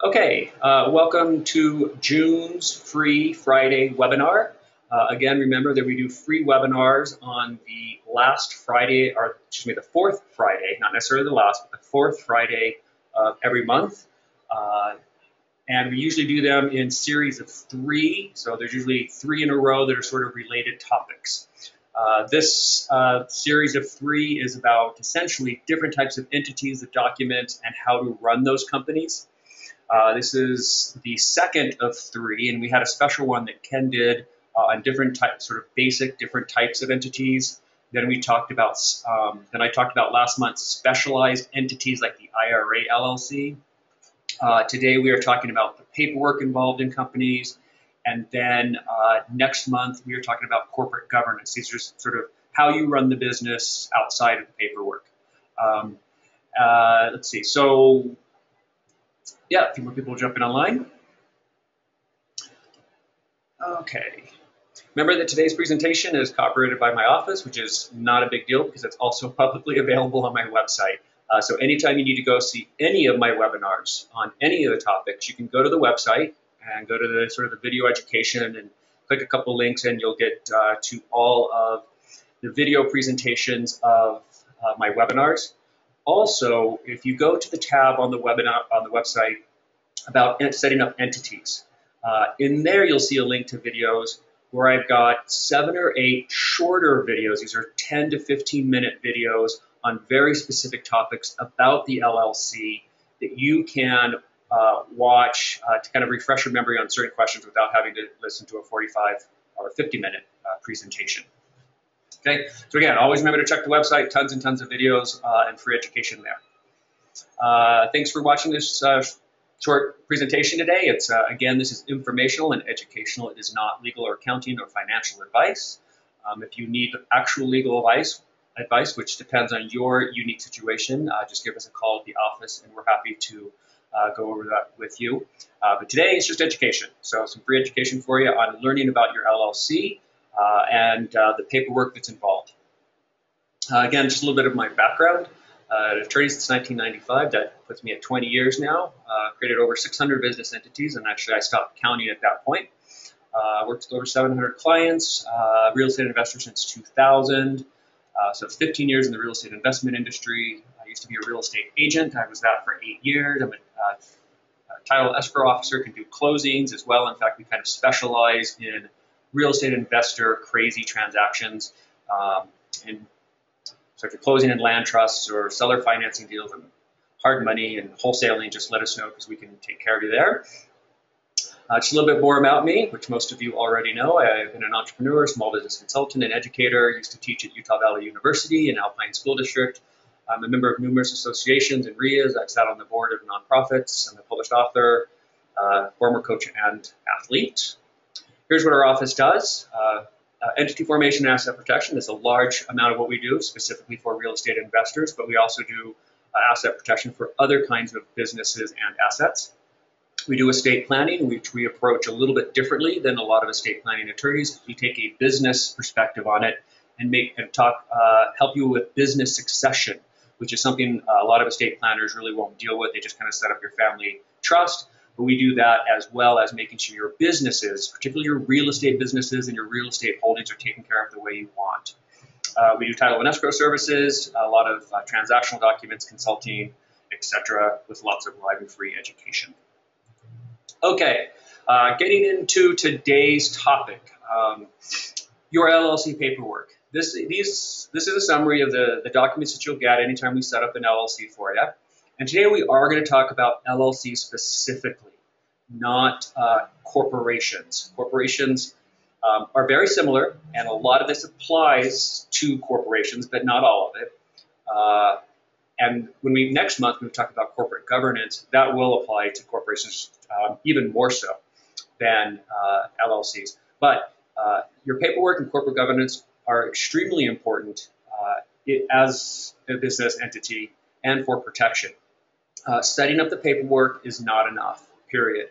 Okay, welcome to June's free Friday webinar. Again, remember that we do free webinars on the last Friday, or excuse me, the fourth Friday, not necessarily the last, but the fourth Friday of every month. And we usually do them in series of three, so there's usually three in a row that are sort of related topics. This series of three is about essentially different types of entities that document and how to run those companies. This is the second of three, and we had a special one that Ken did on different types, sort of basic different types of entities. Then we talked about, then I talked about last month specialized entities like the IRA LLC. Today we are talking about the paperwork involved in companies, and then next month we are talking about corporate governance. These are sort of how you run the business outside of the paperwork. Let's see. So. Yeah, a few more people jumping online. Okay. Remember that today's presentation is copyrighted by my office, which is not a big deal because it's also publicly available on my website. So anytime you need to go see any of my webinars on any of the topics, you can go to the website and go to the sort of the video education and click a couple links and you'll get to all of the video presentations of my webinars. Also, if you go to the tab on the webinar on the website about setting up entities, in there you'll see a link to videos where I've got 7 or 8 shorter videos. These are 10 to 15-minute videos on very specific topics about the LLC that you can watch to kind of refresh your memory on certain questions without having to listen to a 45 or 50-minute presentation. Okay, so again, always remember to check the website, tons and tons of videos and free education there. Thanks for watching this short presentation today. It's again, this is informational and educational. It is not legal or accounting or financial advice. If you need actual legal advice, which depends on your unique situation, just give us a call at the office and we're happy to go over that with you. But today it's just education. So some free education for you on learning about your LLC. And the paperwork that's involved. Again, just a little bit of my background. An attorney since 1995, that puts me at 20 years now. Created over 600 business entities, and actually I stopped counting at that point. Worked with over 700 clients, real estate investor since 2000. So it's 15 years in the real estate investment industry. I used to be a real estate agent. I was that for 8 years. I'm a title escrow officer, can do closings as well. In fact, we kind of specialize in real estate investor crazy transactions. And so if you're closing in land trusts or seller financing deals and hard money and wholesaling, just let us know because we can take care of you there. Just a little bit more about me, which most of you already know. I've been an entrepreneur, small business consultant, and educator. Used to teach at Utah Valley University and Alpine School District. I'm a member of numerous associations and RIAs. I've sat on the board of nonprofits. I'm a published author, former coach and athlete. Here's what our office does. Entity formation and asset protection is a large amount of what we do, specifically for real estate investors, but we also do asset protection for other kinds of businesses and assets. We do estate planning, which we approach a little bit differently than a lot of estate planning attorneys. We take a business perspective on it and help you with business succession, which is something a lot of estate planners really won't deal with. They just kind of set up your family trust. But we do that as well as making sure your businesses, particularly your real estate businesses and your real estate holdings, are taken care of the way you want. We do title and escrow services, a lot of transactional documents, consulting, etc., with lots of live and free education. Okay, getting into today's topic, your LLC paperwork. This is a summary of the documents that you'll get anytime we set up an LLC for you. And today we are going to talk about LLCs specifically, not corporations. Corporations are very similar, and a lot of this applies to corporations, but not all of it. And next month, when we talk about corporate governance, that will apply to corporations even more so than LLCs. But your paperwork and corporate governance are extremely important as a business entity and for protection. Setting up the paperwork is not enough, period.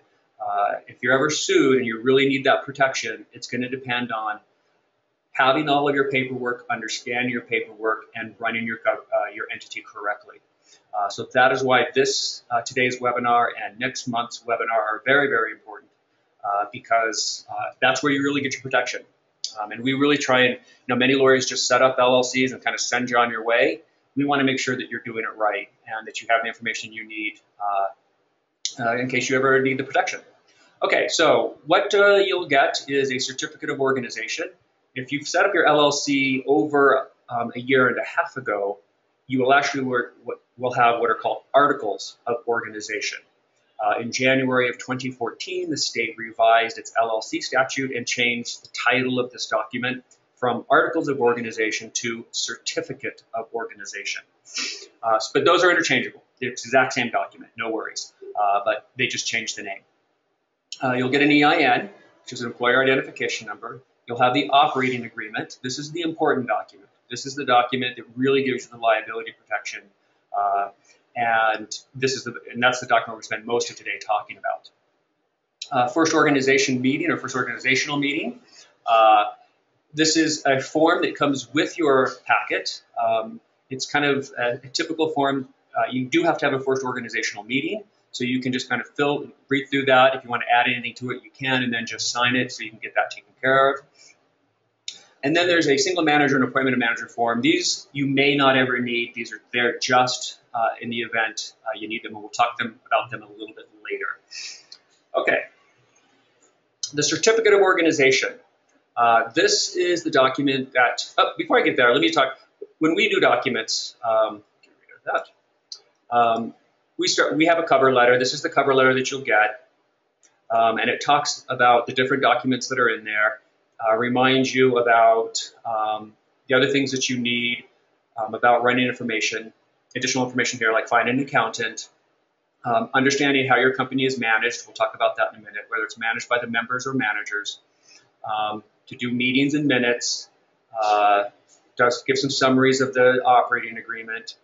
If you're ever sued and you really need that protection, it's going to depend on having all of your paperwork, understanding your paperwork, and running your entity correctly. So that is why this today's webinar and next month's webinar are very, very important because that's where you really get your protection. And we really try and, many lawyers just set up LLCs and kind of send you on your way. We want to make sure that you're doing it right and that you have the information you need in case you ever need the protection. Okay, so what you'll get is a certificate of organization. If you've set up your LLC over a year and a half ago, you will actually will have what are called articles of organization. In January of 2014, the state revised its LLC statute and changed the title of this document from Articles of Organization to Certificate of Organization. But those are interchangeable. It's the exact same document, no worries. But they just changed the name. You'll get an EIN, which is an employer identification number. You'll have the operating agreement. This is the important document. This is the document that really gives you the liability protection. And that's the document we spend most of today talking about. First organization meeting or first organizational meeting. This is a form that comes with your packet. It's kind of a typical form. You do have to have a first organizational meeting, so you can just kind of read through that. If you want to add anything to it, you can, and then just sign it so you can get that taken care of. And then there's a single manager and appointment of manager form. These you may not ever need. They're just in the event you need them, and we'll talk about them a little bit later. Okay, the certificate of organization. This is the document that, before I get there, let me talk, when we do documents, get rid of that. We have a cover letter. This is the cover letter that you'll get, and it talks about the different documents that are in there, reminds you about the other things that you need, about running information, additional information here like find an accountant, understanding how your company is managed. We'll talk about that in a minute, whether it's managed by the members or managers. To do meetings and minutes, does give some summaries of the operating agreement,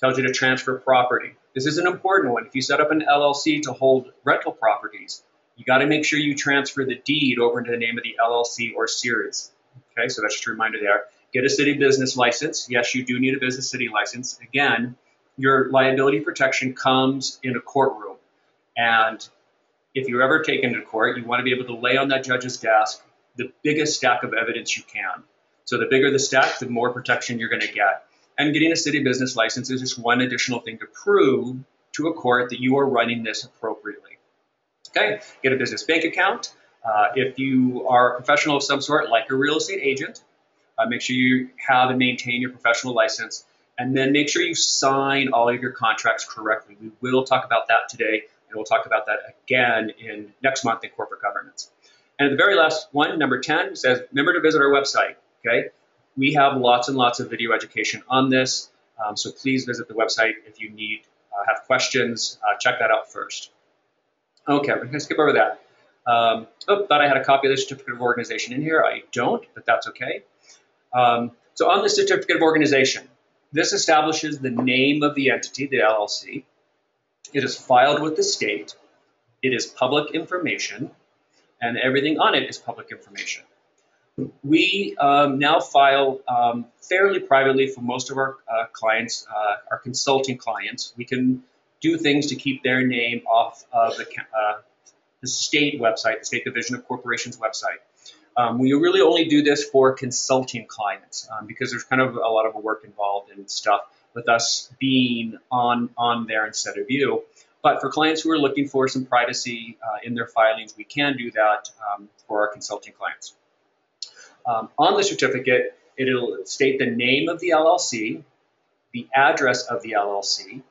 tells you to transfer property. This is an important one. If you set up an LLC to hold rental properties, you got to make sure you transfer the deed over into the name of the LLC or series. Okay, so that's just a reminder there. Get a city business license. Yes, you do need a business city license. Again, your liability protection comes in a courtroom. And if you're ever taken to court, you want to be able to lay on that judge's desk the biggest stack of evidence you can. So the bigger the stack, the more protection you're going to get. And getting a city business license is just one additional thing to prove to a court that you are running this appropriately. Okay, get a business bank account. If you are a professional of some sort, like a real estate agent, make sure you have and maintain your professional license, and then make sure you sign all of your contracts correctly. We will talk about that today, and we'll talk about that again in next month in corporate governance. And the very last one, number 10, says, remember to visit our website, okay? We have lots and lots of video education on this, so please visit the website if you have questions. Check that out first. Okay, we're going to skip over that. Thought I had a copy of the certificate of organization in here. I don't, but that's okay. So on the certificate of organization, this establishes the name of the entity, the LLC. It is filed with the state. It is public information, and everything on it is public information. We now file fairly privately for most of our clients, our consulting clients. We can do things to keep their name off of the state website, the State Division of Corporations website. We really only do this for consulting clients because there's kind of a lot of work involved and stuff with us being on there instead of you. But for clients who are looking for some privacy in their filings, we can do that for our consulting clients. On the certificate, it'll state the name of the LLC, the address of the LLC,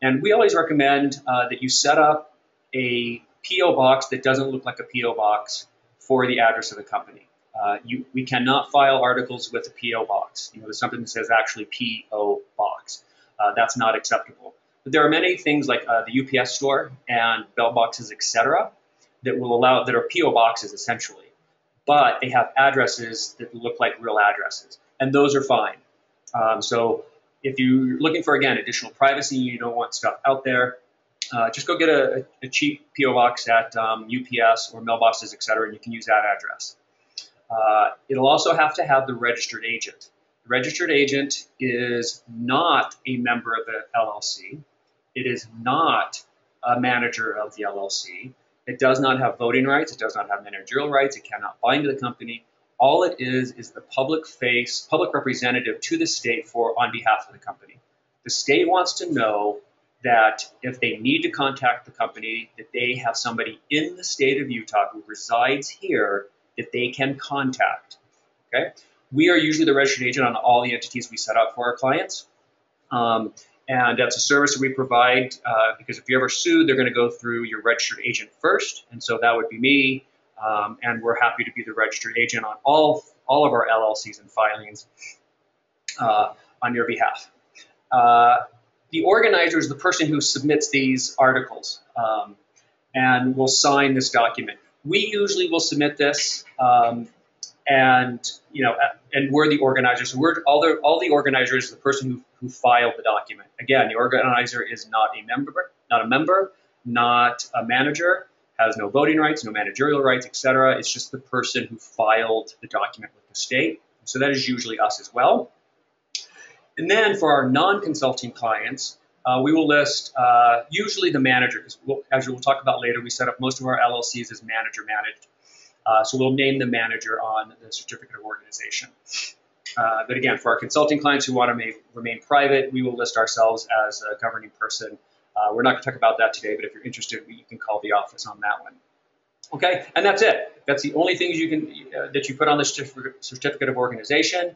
and we always recommend that you set up a P.O. box that doesn't look like a P.O. box for the address of the company. We cannot file articles with a P.O. box. There's something that says actually P.O. box. That's not acceptable. But there are many things like the UPS store and bell boxes, etc., that will allow, that are P.O. boxes essentially, but they have addresses that look like real addresses, and those are fine. So if you're looking for, again, additional privacy, you don't want stuff out there, just go get a cheap P.O. box at UPS or mailboxes, etc., and you can use that address. It'll also have to have the registered agent. The registered agent is not a member of the LLC. It is not a manager of the LLC. It does not have voting rights. It does not have managerial rights. It cannot bind to the company. All it is the public face, public representative to the state on behalf of the company. The state wants to know that if they need to contact the company, that they have somebody in the state of Utah who resides here that they can contact. Okay? We are usually the registered agent on all the entities we set up for our clients. And that's a service that we provide because if you're ever sued, they're going to go through your registered agent first. And so that would be me. And we're happy to be the registered agent on all of our LLCs and filings on your behalf. The organizer is the person who submits these articles and will sign this document. We usually will submit this, and we're the organizer. So all the organizer is the person who filed the document. Again, the organizer is not a member, not a manager, has no voting rights, no managerial rights, etc. It's just the person who filed the document with the state. So that is usually us as well. And then for our non-consulting clients, we will list usually the manager, because as we'll talk about later, we set up most of our LLCs as manager managed. So we'll name the manager on the certificate of organization. But again, for our consulting clients who want to remain private, we will list ourselves as a governing person. We're not going to talk about that today, but if you're interested, you can call the office on that one. Okay, and that's it. That's the only things that you put on the certificate of organization.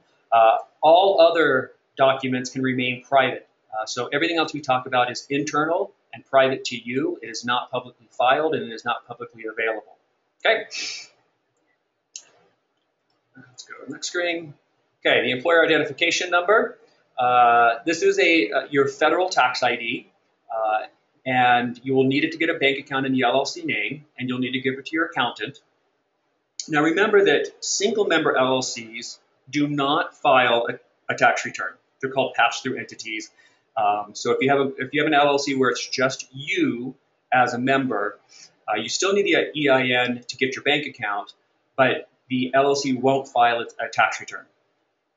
All other documents can remain private. So everything else we talk about is internal and private to you. It is not publicly filed and it is not publicly available. Okay. Let's go to the next screen. Okay, the employer identification number. This is your federal tax ID, and you will need it to get a bank account in the LLC name, and you'll need to give it to your accountant. Now remember that single member LLCs do not file a tax return. They're called pass-through entities. So if you have an LLC where it's just you as a member, you still need the EIN to get your bank account, but the LLC won't file a tax return.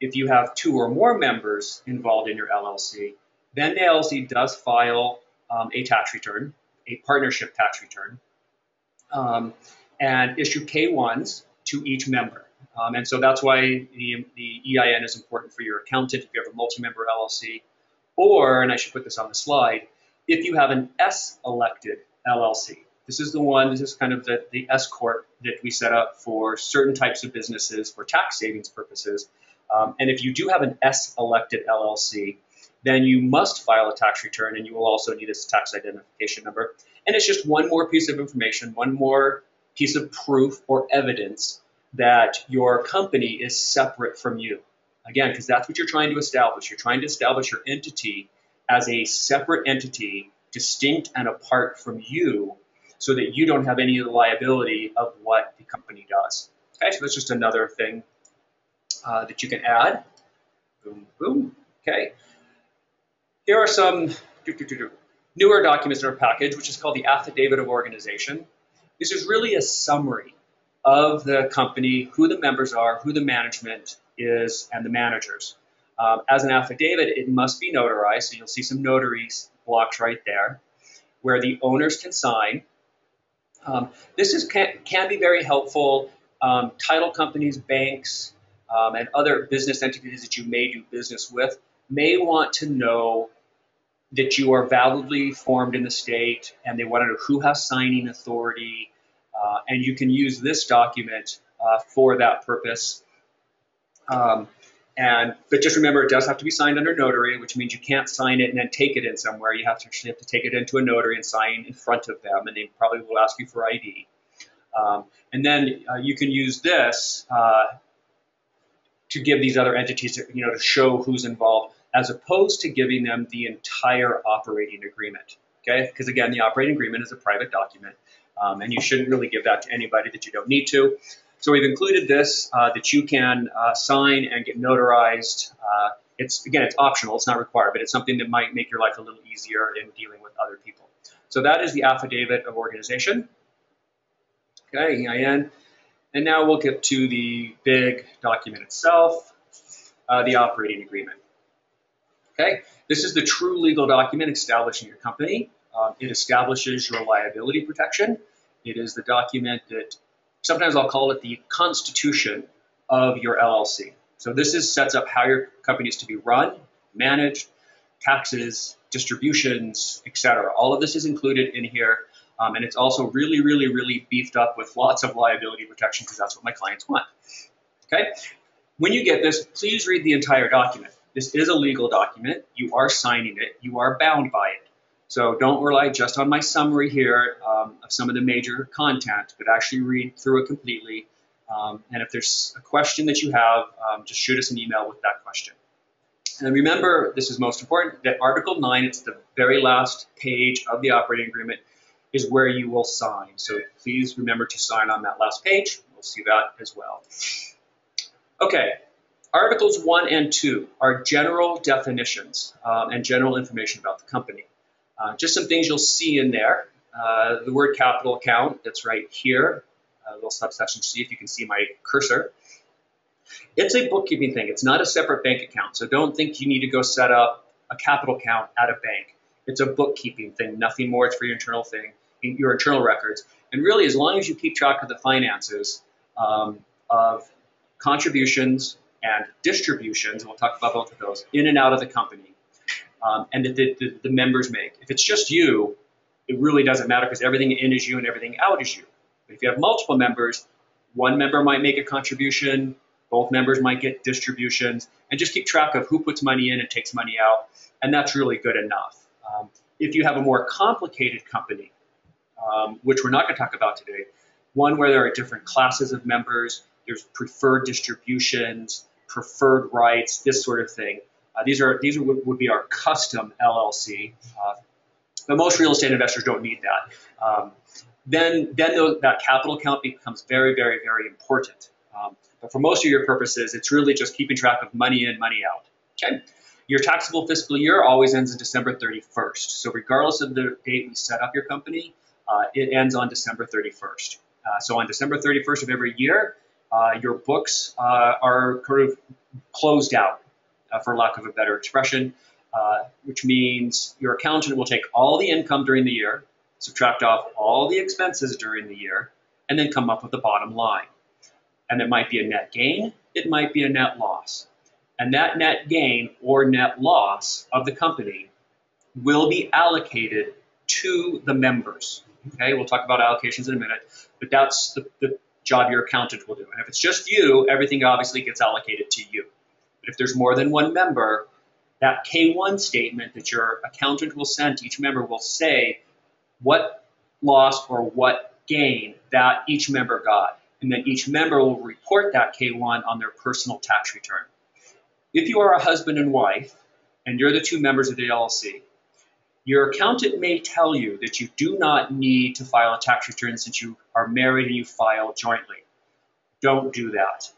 If you have 2 or more members involved in your LLC, then the LLC does file a tax return, a partnership tax return, and issue K-1s to each member. And so that's why the EIN is important for your accountant if you have a multi-member LLC, or, and I should put this on the slide, if you have an S-elected LLC. This is kind of the S Corp that we set up for certain types of businesses for tax savings purposes. And if you do have an S-elected LLC, then you must file a tax return, and you will also need a tax identification number. And it's just one more piece of information, one more piece of proof or evidence that your company is separate from you. Again, because that's what you're trying to establish. You're trying to establish your entity as a separate entity, distinct and apart from you, so that you don't have any of the liability of what the company does. Okay, so that's just another thing that you can add. Boom, boom. Okay. Here are some newer documents in our package, which is called the Affidavit of Organization. This is really a summary of the company, who the members are, who the management is, and the managers. As an affidavit, it must be notarized, so you'll see some notary blocks right there, where the owners can sign. This can be very helpful. Title companies, banks, and other business entities that you may do business with may want to know that you are validly formed in the state, and they want to know who has signing authority, and you can use this document for that purpose. But just remember, it does have to be signed under notary, which means you can't sign it and then take it in somewhere. You actually have to take it into a notary and sign in front of them, and they probably will ask you for ID. And then you can use this to give these other entities, to show who's involved, as opposed to giving them the entire operating agreement. Okay, because again, the operating agreement is a private document, and you shouldn't really give that to anybody that you don't need to. So we've included this that you can sign and get notarized. It's optional, it's not required, but it's something that might make your life a little easier in dealing with other people. So that is the Affidavit of Organization. Okay, EIN. And now we'll get to the big document itself. the operating agreement. Okay, this is the true legal document establishing your company. It establishes your liability protection. It is the document that sometimes I'll call it the constitution of your LLC. So this sets up how your company is to be run, managed, taxes, distributions, etc. All of this is included in here. And it's also really, really, really beefed up with lots of liability protection because that's what my clients want. Okay? When you get this, please read the entire document. This is a legal document. You are signing it. You are bound by it. So don't rely just on my summary here of some of the major content, but actually read through it completely. And if there's a question that you have, just shoot us an email with that question. And remember, this is most important, that Article 9, it's the very last page of the operating agreement, is where you will sign. So please remember to sign on that last page. We'll see that as well. Okay, Articles 1 and 2 are general definitions and general information about the company. Just some things you'll see in there. The word capital account, that's right here, a little subsection C if you can see my cursor. It's a bookkeeping thing. It's not a separate bank account. So don't think you need to go set up a capital account at a bank. It's a bookkeeping thing, nothing more. It's for your internal thing, your internal records. And really, as long as you keep track of the finances of contributions and distributions, and we'll talk about both of those, in and out of the company, and that the members make. If it's just you, it really doesn't matter because everything in is you and everything out is you. But if you have multiple members, one member might make a contribution, both members might get distributions, and just keep track of who puts money in and takes money out, and that's really good enough. If you have a more complicated company, which we're not going to talk about today, one where there are different classes of members, there's preferred distributions, preferred rights, this sort of thing. These would be our custom LLC, but most real estate investors don't need that. Then that capital account becomes very, very, very important. But for most of your purposes, it's really just keeping track of money in, money out. Okay. Your taxable fiscal year always ends on December 31st. So regardless of the date we set up your company, it ends on December 31st. So on December 31st of every year, your books are kind of closed out, for lack of a better expression, which means your accountant will take all the income during the year, subtract off all the expenses during the year, and then come up with the bottom line. And it might be a net gain, it might be a net loss. And that net gain or net loss of the company will be allocated to the members. Okay, we'll talk about allocations in a minute, but that's the job your accountant will do. And if it's just you, everything obviously gets allocated to you. But if there's more than one member, that K1 statement that your accountant will send to each member will say what loss or what gain that each member got. And then each member will report that K1 on their personal tax return. If you are a husband and wife, and you're the two members of the LLC, your accountant may tell you that you do not need to file a tax return since you are married and you file jointly. Don't do that.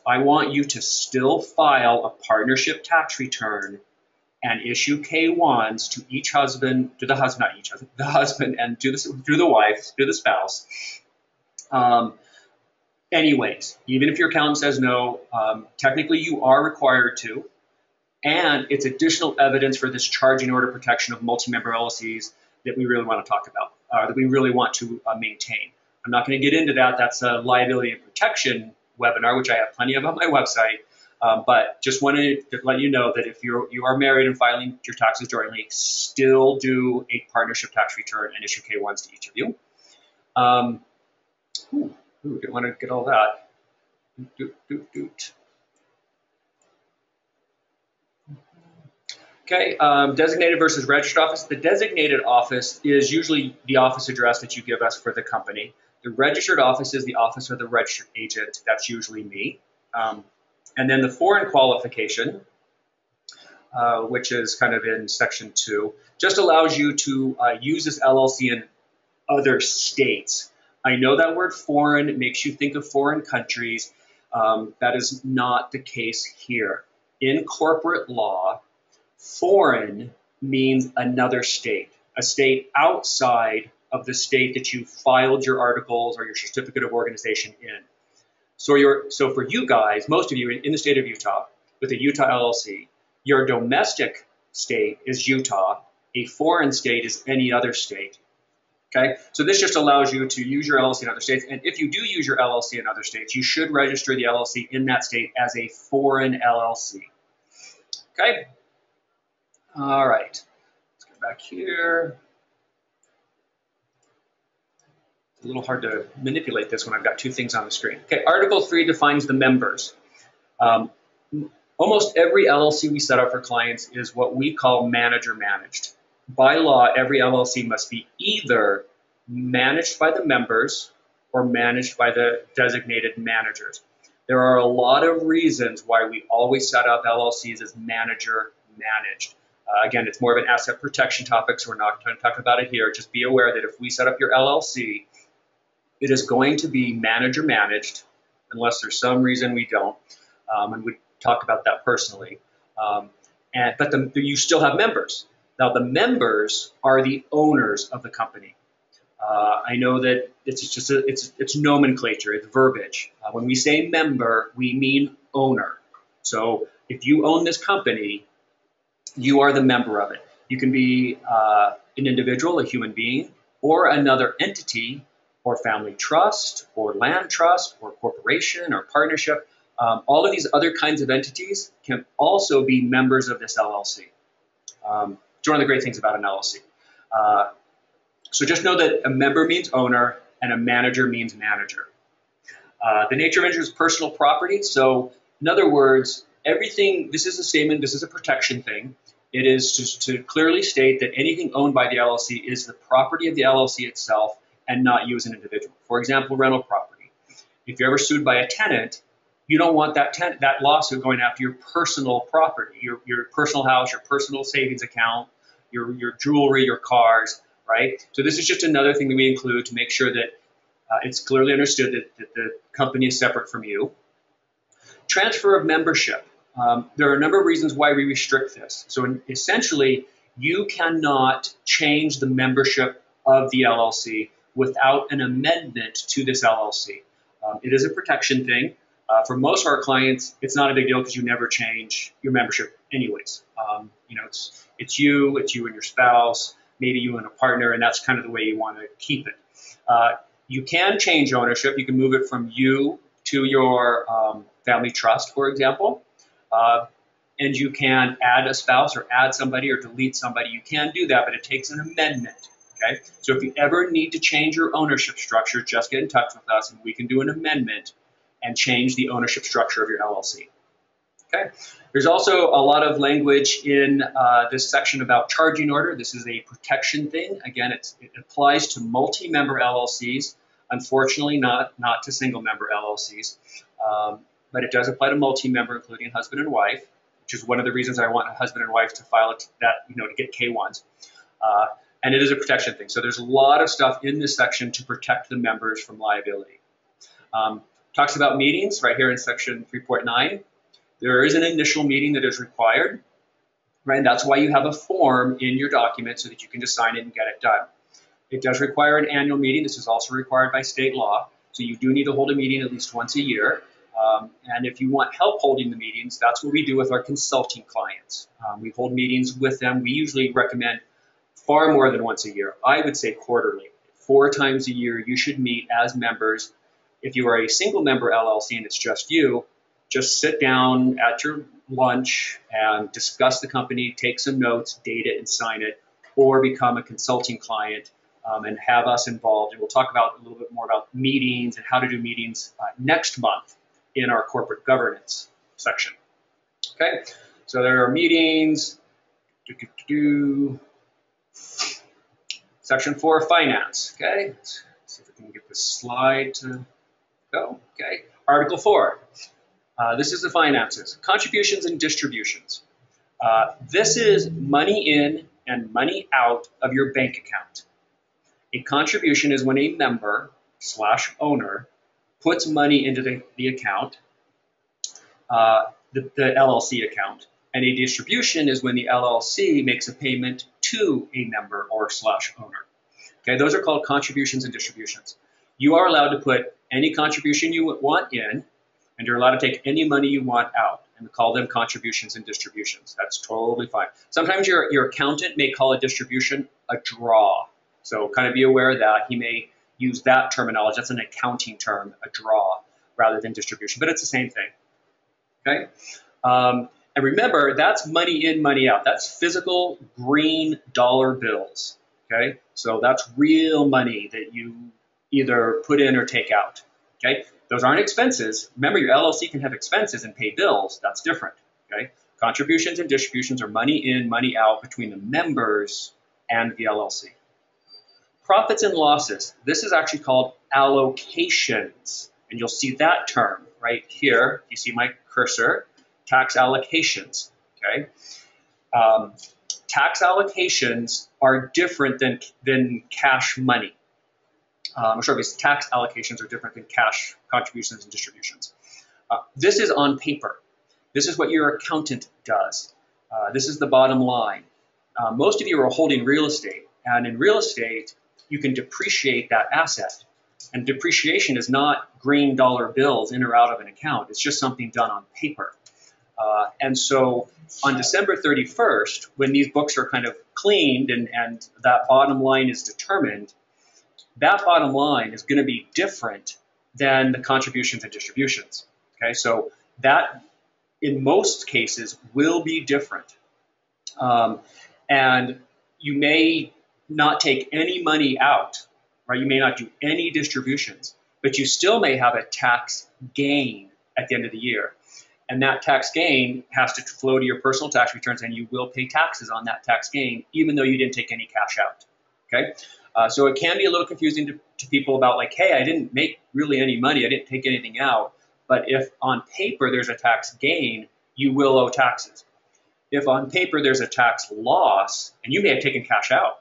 I want you to still file a partnership tax return and issue K1s to each husband, to the husband, not each husband, the husband and to the wife, to the spouse. Anyways, even if your accountant says no, technically you are required to, and it's additional evidence for this charging order protection of multi-member LLCs that we really want to talk about, that we really want to maintain. I'm not going to get into that. That's a liability and protection webinar, which I have plenty of on my website. But just wanted to let you know that if you are married and filing your taxes jointly, still do a partnership tax return and issue K1s to each of you. Didn't want to get all that. Okay, designated versus registered office. The designated office is usually the office address that you give us for the company. The registered office is the office of the registered agent. That's usually me. And then the foreign qualification, which is kind of in section 2, just allows you to use this LLC in other states. I know that word foreign makes you think of foreign countries. That is not the case here. In corporate law, foreign means another state, a state outside of the state that you filed your articles or your certificate of organization in. So for you guys, most of you in the state of Utah, with a Utah LLC, your domestic state is Utah. A foreign state is any other state. Okay, so this just allows you to use your LLC in other states. And if you do use your LLC in other states, you should register the LLC in that state as a foreign LLC. Okay, all right, let's go back here. It's a little hard to manipulate this when I've got two things on the screen. Okay, Article 3 defines the members. Almost every LLC we set up for clients is what we call manager managed. By law, every LLC must be either managed by the members or managed by the designated managers. There are a lot of reasons why we always set up LLCs as manager managed. Again, it's more of an asset protection topic, so we're not going to talk about it here. Just be aware that if we set up your LLC, it is going to be manager managed, unless there's some reason we don't, and we talk about that personally. But you still have members. Now, the members are the owners of the company. I know that it's nomenclature, it's verbiage. When we say member, we mean owner. So if you own this company, you are the member of it. You can be an individual, a human being, or another entity, or family trust, or land trust, or corporation, or partnership. All of these other kinds of entities can also be members of this LLC. It's one of the great things about an LLC. So just know that a member means owner and a manager means manager. The nature of interest is personal property. So in other words, everything, this is a statement, this is a protection thing. It is just to clearly state that anything owned by the LLC is the property of the LLC itself and not you as an individual. For example, rental property. If you're ever sued by a tenant, you don't want that lawsuit going after your personal property, your personal house, your personal savings account, your jewelry, your cars, right? So this is just another thing that we include to make sure that it's clearly understood that the company is separate from you. Transfer of membership. There are a number of reasons why we restrict this. So essentially, you cannot change the membership of the LLC without an amendment to this LLC. It is a protection thing. For most of our clients, it's not a big deal because you never change your membership anyways. It's you and your spouse, maybe you and a partner, and that's kind of the way you want to keep it. You can change ownership. You can move it from you to your family trust, for example, and you can add a spouse or add somebody or delete somebody. You can do that, but it takes an amendment. Okay? So if you ever need to change your ownership structure, just get in touch with us and we can do an amendment and change the ownership structure of your LLC. Okay. There's also a lot of language in this section about charging order. This is a protection thing. Again, it applies to multi-member LLCs. Unfortunately, not to single-member LLCs, but it does apply to multi-member, including husband and wife, which is one of the reasons I want a husband and wife to file to get K-1s. And it is a protection thing. So there's a lot of stuff in this section to protect the members from liability. Talks about meetings right here in section 3.9. There is an initial meeting that is required, right? And that's why you have a form in your document so that you can just sign it and get it done. It does require an annual meeting. This is also required by state law. So you do need to hold a meeting at least once a year. And if you want help holding the meetings, that's what we do with our consulting clients. We hold meetings with them. We usually recommend far more than once a year. I would say quarterly. 4 times a year, you should meet as members. If you are a single member LLC and it's just you, just sit down at your lunch and discuss the company, take some notes, date it and sign it, or become a consulting client and have us involved. And we'll talk about a little bit more about meetings and how to do meetings next month in our corporate governance section. Okay, so there are meetings. Section 4, finance. Okay, let's see if we can get this slide to go. Okay, Article 4. This is the finances, contributions and distributions. This is money in and money out of your bank account. A contribution is when a member / owner puts money into the account, the LLC account, and a distribution is when the LLC makes a payment to a member or / owner. Okay, those are called contributions and distributions. You are allowed to put any contribution you want in, and you're allowed to take any money you want out. and we call them contributions and distributions. That's totally fine. Sometimes your accountant may call a distribution a draw. So kind of be aware of that. He may use that terminology. That's an accounting term, a draw, rather than distribution, but it's the same thing. Okay? And remember, that's money in, money out. That's physical green dollar bills. Okay? So that's real money that you either put in or take out. Okay? Those aren't expenses. Remember, your LLC can have expenses and pay bills. That's different. Okay? Contributions and distributions are money in, money out between the members and the LLC. Profits and losses. This is actually called allocations. And you'll see that term right here. You see my cursor, tax allocations. Okay? Tax allocations are different than cash money. Tax allocations are different than cash contributions and distributions. This is on paper. This is what your accountant does. This is the bottom line. Most of you are holding real estate, and in real estate, you can depreciate that asset. And depreciation is not green dollar bills in or out of an account. It's just something done on paper. And so on December 31st, when these books are kind of cleaned and that bottom line is determined, that bottom line is going to be different than the contributions and distributions. Okay, so that in most cases will be different. And you may not take any money out, right? You may not do any distributions, but you still may have a tax gain at the end of the year. And that tax gain has to flow to your personal tax returns, and you will pay taxes on that tax gain, even though you didn't take any cash out. Okay, so it can be a little confusing to people about like, hey, I didn't make really any money, I didn't take anything out. But if on paper there's a tax gain, you will owe taxes. If on paper there's a tax loss, and you may have taken cash out,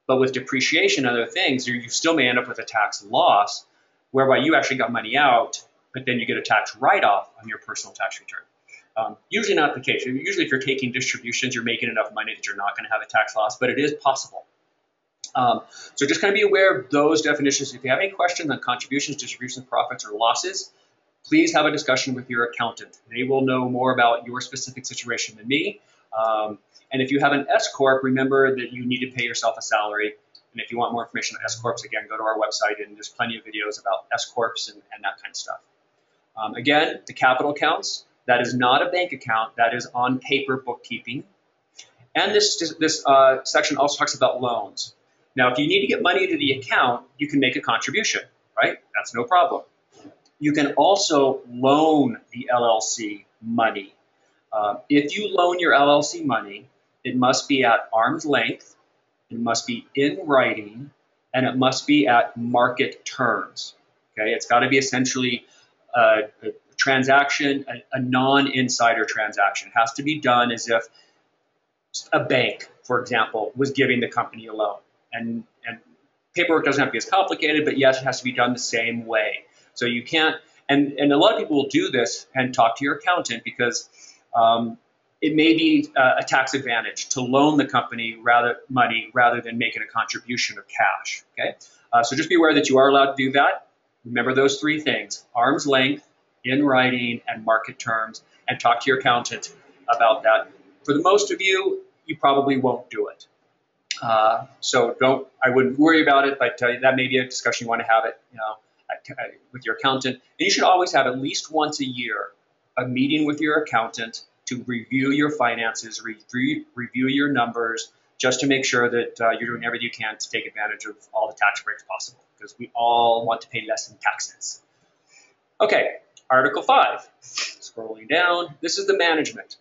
but with depreciation and other things, you still may end up with a tax loss, whereby you actually got money out, but then you get a tax write-off on your personal tax return. Usually not the case. Usually if you're taking distributions, you're making enough money that you're not going to have a tax loss, but it is possible. So just kind of be aware of those definitions. If you have any questions on contributions, distributions, profits, or losses, please have a discussion with your accountant. They will know more about your specific situation than me. And if you have an S Corp, remember that you need to pay yourself a salary. And if you want more information on S Corps, again, go to our website, and there's plenty of videos about S Corps and that kind of stuff. Again, the capital accounts, that is not a bank account. That is on paper bookkeeping. And this section also talks about loans. Now, if you need to get money into the account, you can make a contribution, right? That's no problem. You can also loan the LLC money. If you loan your LLC money, it must be at arm's length, it must be in writing, and it must be at market terms. Okay, it's got to be essentially a transaction, a non-insider transaction. It has to be done as if a bank, for example, was giving the company a loan. And paperwork doesn't have to be as complicated, but yes, it has to be done the same way. So you can't, and a lot of people will do this and talk to your accountant because it may be a tax advantage to loan the company money rather than making a contribution of cash. Okay, so just be aware that you are allowed to do that. Remember those three things: arm's length, in writing, and market terms, and talk to your accountant about that. For the most of you, you probably won't do it. So I wouldn't worry about it, but that may be a discussion you want to have it, with your accountant. And you should always have at least once a year a meeting with your accountant to review your finances, review your numbers, just to make sure that you're doing everything you can to take advantage of all the tax breaks possible, because we all want to pay less in taxes. Okay, Article 5. Scrolling down, this is the management.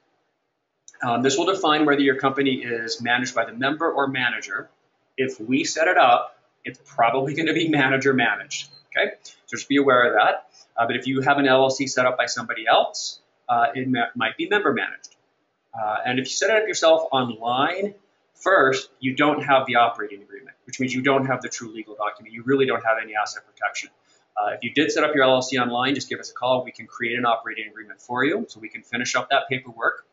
This will define whether your company is managed by the member or manager. If we set it up, it's probably going to be manager managed. Okay, so just be aware of that. But if you have an LLC set up by somebody else, it might be member managed. And if you set it up yourself online, first, you don't have the operating agreement, which means you don't have the true legal document. You really don't have any asset protection. If you did set up your LLC online, just give us a call. We can create an operating agreement for you, so we can finish up that paperwork.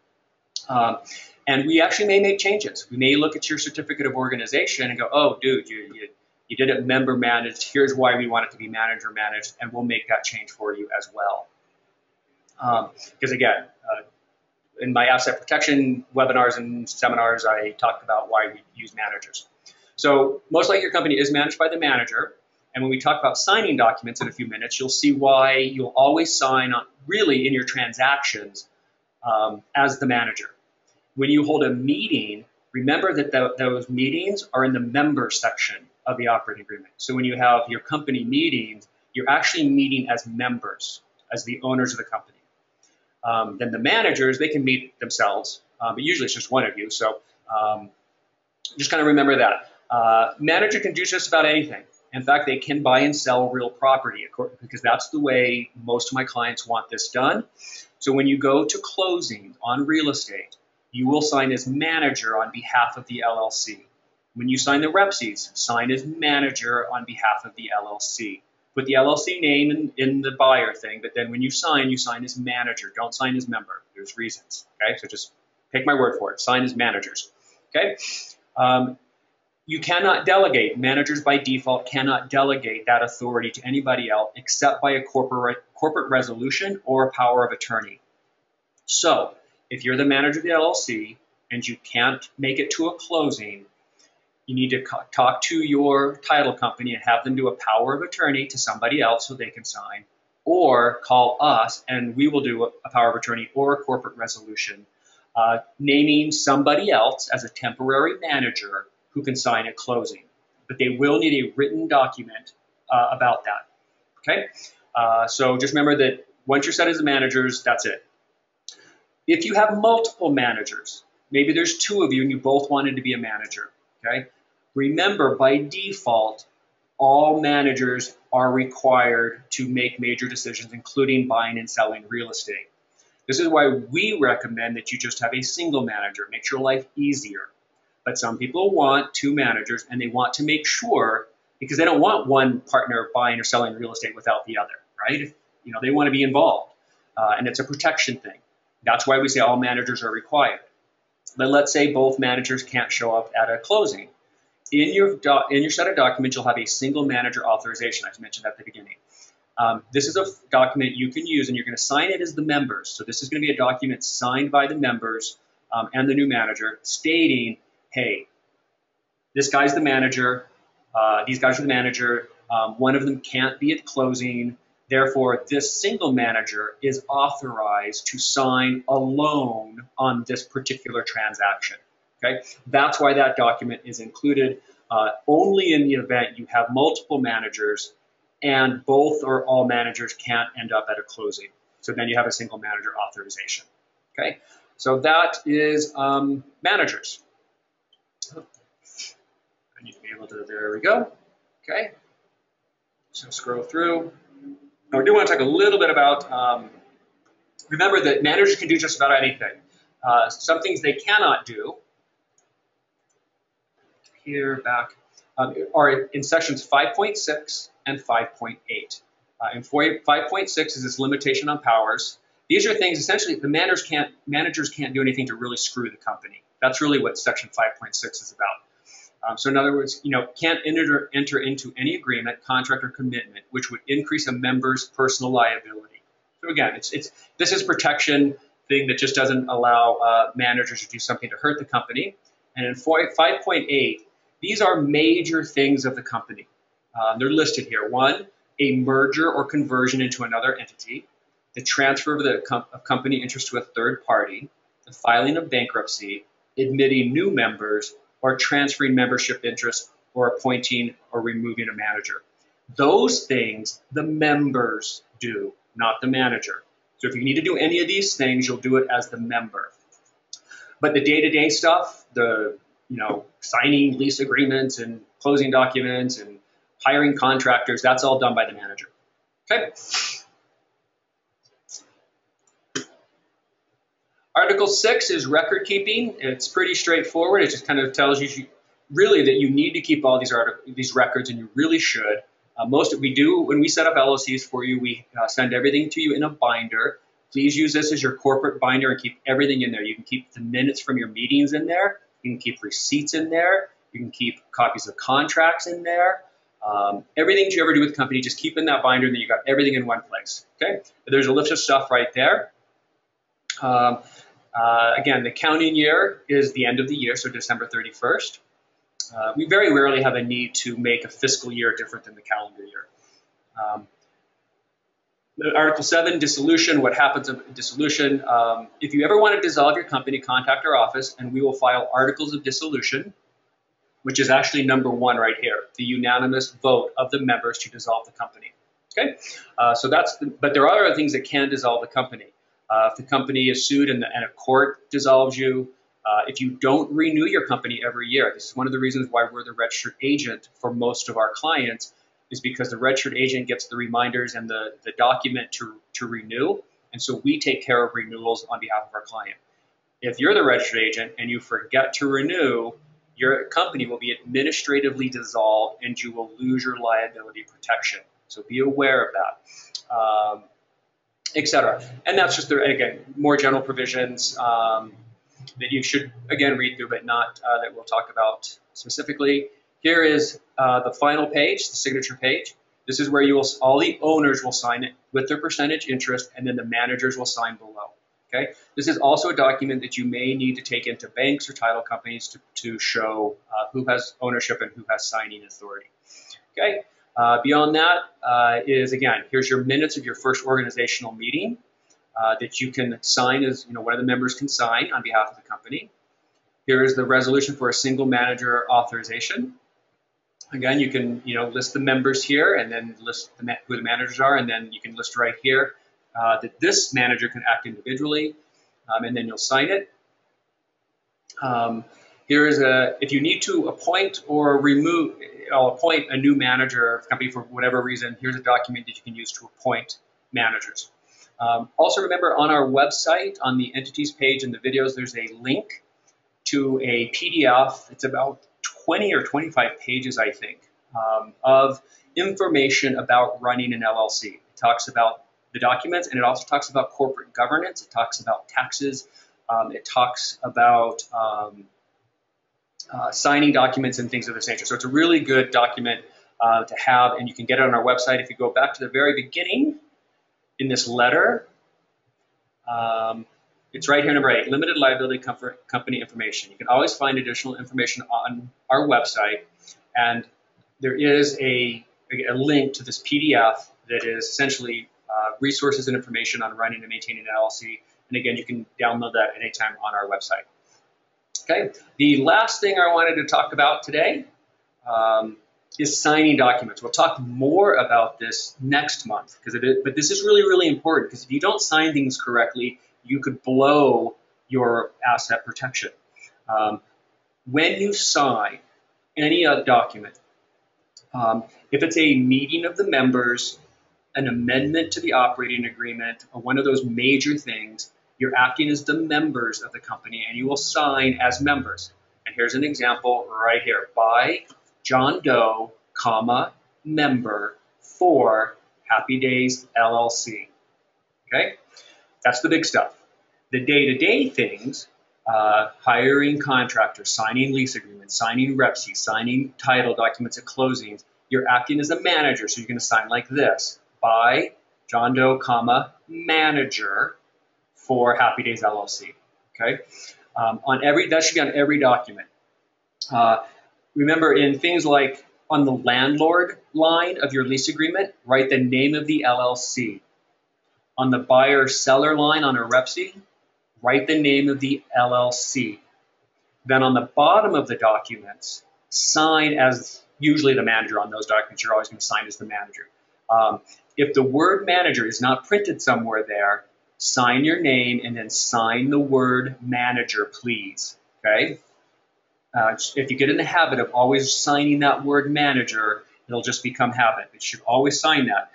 And we actually may make changes. We may look at your certificate of organization and go, oh, dude, you did it member managed. Here's why we want it to be manager managed, and we'll make that change for you as well. Because again, in my asset protection webinars and seminars, I talked about why we use managers. So most likely your company is managed by the manager. And when we talk about signing documents in a few minutes, you'll see why you'll always sign on, really in your transactions as the manager. When you hold a meeting, remember that those meetings are in the member section of the operating agreement. So when you have your company meetings, you're actually meeting as members, as the owners of the company. Then the managers, they can meet themselves, but usually it's just one of you. So just kind of remember that. Manager can do just about anything. In fact, they can buy and sell real property because that's the way most of my clients want this done. So when you go to closing on real estate, you will sign as manager on behalf of the LLC. When you sign the repsies, sign as manager on behalf of the LLC. Put the LLC name in the buyer thing, but then when you sign as manager. Don't sign as member. There's reasons, okay? So just take my word for it. Sign as managers, okay? You cannot delegate. Managers by default cannot delegate that authority to anybody else except by a corporate resolution or a power of attorney. So if you're the manager of the LLC and you can't make it to a closing, you need to talk to your title company and have them do a power of attorney to somebody else so they can sign, or call us and we will do a power of attorney or a corporate resolution, naming somebody else as a temporary manager who can sign at closing. But they will need a written document about that, okay? So just remember that once you're set as the managers, that's it. If you have multiple managers, maybe there's two of you and you both wanted to be a manager, okay? Remember, by default, all managers are required to make major decisions, including buying and selling real estate. This is why we recommend that you just have a single manager. Makes your life easier. But some people want two managers, and they want to make sure, because they don't want one partner buying or selling real estate without the other, right? They want to be involved, and it's a protection thing. That's why we say all managers are required. But let's say both managers can't show up at a closing. In your set of documents, you'll have a single manager authorization. I mentioned at the beginning. This is a document you can use, and you're going to sign it as the members. So this is going to be a document signed by the members and the new manager stating, hey, this guy's the manager, these guys are the manager, one of them can't be at closing, therefore this single manager is authorized to sign alone on this particular transaction, okay? That's why that document is included only in the event you have multiple managers and both or all managers can't end up at a closing. So then you have a single manager authorization, okay? So that is managers. I need to be able to, there we go, okay? So scroll through. Now we do want to talk a little bit about, remember that managers can do just about anything. Some things they cannot do, here back, are in sections 5.6 and 5.8. And 5.6 is this limitation on powers. These are things, essentially, the managers can't do anything to really screw the company. That's really what section 5.6 is about. So in other words, can't enter into any agreement, contract, or commitment which would increase a member's personal liability. So again, this is protection thing that just doesn't allow managers to do something to hurt the company. And in 5.8, these are major things of the company. They're listed here. One, a merger or conversion into another entity, the transfer of the company interest to a third party, the filing of bankruptcy, admitting new members, or transferring membership interest, or appointing or removing a manager. Those things the members do, not the manager. So if you need to do any of these things, you'll do it as the member. But the day-to-day stuff, the signing lease agreements and closing documents and hiring contractors, that's all done by the manager. Okay. Article 6 is record keeping. It's pretty straightforward. It just kind of tells you really that you need to keep all these records, and you really should. Most of we do when we set up LLCs for you, we send everything to you in a binder. Please use this as your corporate binder and keep everything in there. You can keep the minutes from your meetings in there. You can keep receipts in there. You can keep copies of contracts in there. Everything you ever do with the company, just keep in that binder, and then you got everything in one place. Okay, there's a list of stuff right there. Again, the counting year is the end of the year, so December 31st. We very rarely have a need to make a fiscal year different than the calendar year. Article 7, dissolution. What happens in dissolution? If you ever want to dissolve your company, contact our office, and we will file articles of dissolution, which is actually number 1 right here, the unanimous vote of the members to dissolve the company. Okay, but there are other things that can dissolve the company. If the company is sued and a court dissolves you, if you don't renew your company every year, this is one of the reasons why we're the registered agent for most of our clients, is because the registered agent gets the reminders and the document to renew, and so we take care of renewals on behalf of our client. If you're the registered agent and you forget to renew, your company will be administratively dissolved and you will lose your liability protection. So be aware of that, etc. And that's just, again, more general provisions that you should, again, read through, but not that we'll talk about specifically. Here is the final page, the signature page. This is where you will, all the owners will sign it with their percentage interest, and then the managers will sign below. Okay. This is also a document that you may need to take into banks or title companies to show who has ownership and who has signing authority. Okay. Beyond that is, again, here's your minutes of your first organizational meeting that you can sign as, one of the members can sign on behalf of the company. Here is the resolution for a single manager authorization. Again, you can, list the members here and then list who the managers are, and then you can list right here that this manager can act individually, and then you'll sign it. Here is if you need to appoint or remove, I'll appoint a new manager of the company for whatever reason, here's a document that you can use to appoint managers. Also remember, on our website, on the entities page in the videos, there's a link to a PDF. It's about 20 or 25 pages, I think, of information about running an LLC. It talks about the documents, and it also talks about corporate governance. It talks about taxes. It talks about signing documents and things of this nature. So it's a really good document to have, and you can get it on our website. If you go back to the very beginning in this letter, it's right here, number 8, limited liability company information. You can always find additional information on our website, and there is a link to this PDF that is essentially resources and information on running and maintaining an LLC. And again, you can download that anytime on our website. Okay, the last thing I wanted to talk about today is signing documents. We'll talk more about this next month, but this is really, really important, because if you don't sign things correctly, you could blow your asset protection. When you sign any document, if it's a meeting of the members, an amendment to the operating agreement, or one of those major things, you're acting as the members of the company, and you will sign as members. And here's an example right here. By John Doe, member for Happy Days LLC. Okay? That's the big stuff. The day-to-day things, hiring contractors, signing lease agreements, signing REPSI, signing title documents at closings, you're acting as a manager, so you're going to sign like this. By John Doe, manager for Happy Days LLC. Okay? That should be on every document. Remember, in things like on the landlord line of your lease agreement, write the name of the LLC. On the buyer-seller line on a REPSI, write the name of the LLC. Then on the bottom of the documents, sign as usually the manager on those documents. You're always going to sign as the manager. If the word manager is not printed somewhere there, sign your name and then sign the word manager, please. Okay? If you get in the habit of always signing that word manager, it'll just become habit. You should always sign that.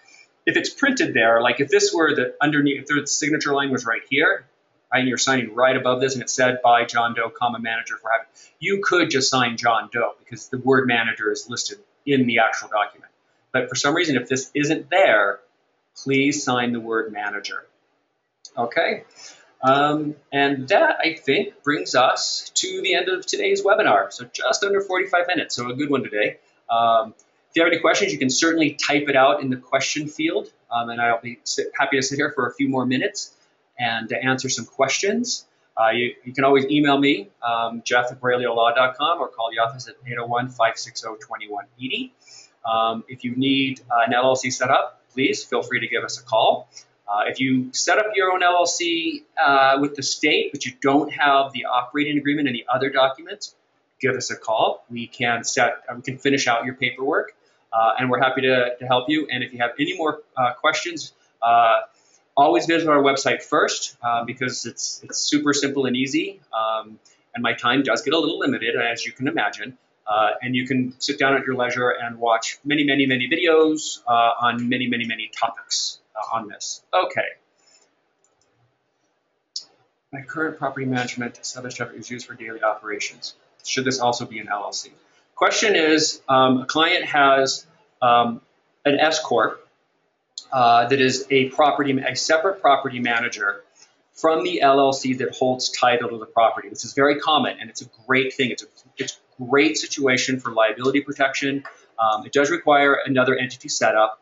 If it's printed there, like if this were the underneath, if the signature line was right here, right, and you're signing right above this, and it said by John Doe, manager for Happy, you could just sign John Doe because the word manager is listed in the actual document. But for some reason, if this isn't there, please sign the word manager. Okay? And that, I think, brings us to the end of today's webinar. So just under 45 minutes, so a good one today. If you have any questions, you can certainly type it out in the question field, and I'll be happy to sit here for a few more minutes and to answer some questions. You can always email me, jeff@brailleolaw.com, or call the office at 801-560-2180. If you need an LLC set up, please feel free to give us a call. If you set up your own LLC with the state, but you don't have the operating agreement and the other documents, give us a call. We can finish out your paperwork, and we're happy to help you. And if you have any more questions, always visit our website first, because it's super simple and easy. And my time does get a little limited, as you can imagine. And you can sit down at your leisure and watch many, many, many videos on many, many, many topics on this. Okay. My current property management establishment is used for daily operations. Should this also be an LLC? Question is, a client has an S Corp that is a separate property manager from the LLC that holds title to the property. This is very common, and it's a great thing. It's a great situation for liability protection. It does require another entity setup,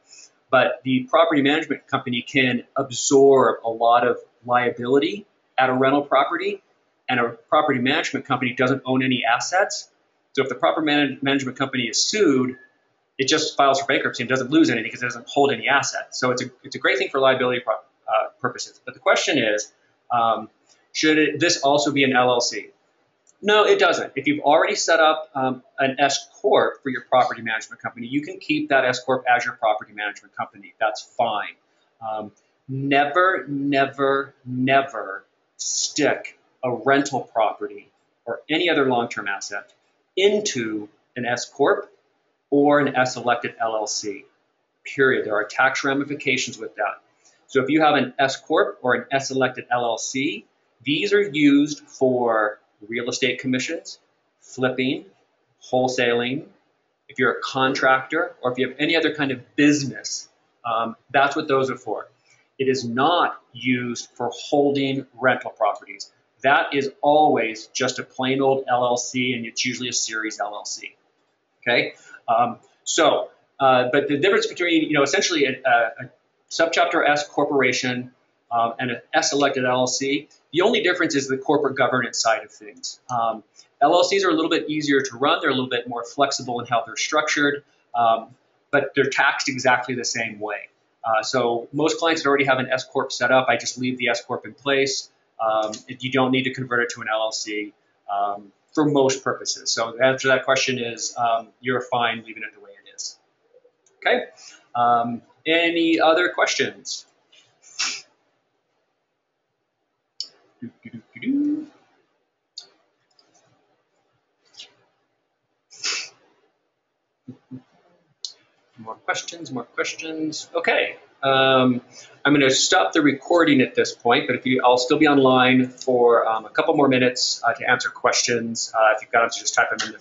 but the property management company can absorb a lot of liability at a rental property, and a property management company doesn't own any assets. So if the property management company is sued, it just files for bankruptcy and doesn't lose anything because it doesn't hold any assets. So it's a great thing for liability purposes. But the question is, should this also be an LLC? No, it doesn't. If you've already set up an S Corp for your property management company, you can keep that S Corp as your property management company. That's fine. Never, never, never stick a rental property or any other long-term asset into an S Corp or an S-elected LLC, period. There are tax ramifications with that. So if you have an S Corp or an S-elected LLC, these are used for real estate commissions, flipping, wholesaling. If you're a contractor or if you have any other kind of business, that's what those are for. It is not used for holding rental properties. That is always just a plain old LLC, and it's usually a series LLC. Okay, but the difference between, essentially a subchapter S corporation and an S-elected LLC, the only difference is the corporate governance side of things. LLCs are a little bit easier to run. They're a little bit more flexible in how they're structured, but they're taxed exactly the same way. So most clients that already have an S Corp set up, I just leave the S Corp in place. You don't need to convert it to an LLC for most purposes. So the answer to that question is you're fine leaving it the way it is. Okay. Any other questions? More questions. Okay. I'm going to stop the recording at this point, but I'll still be online for a couple more minutes to answer questions. If you've got them, just type them in the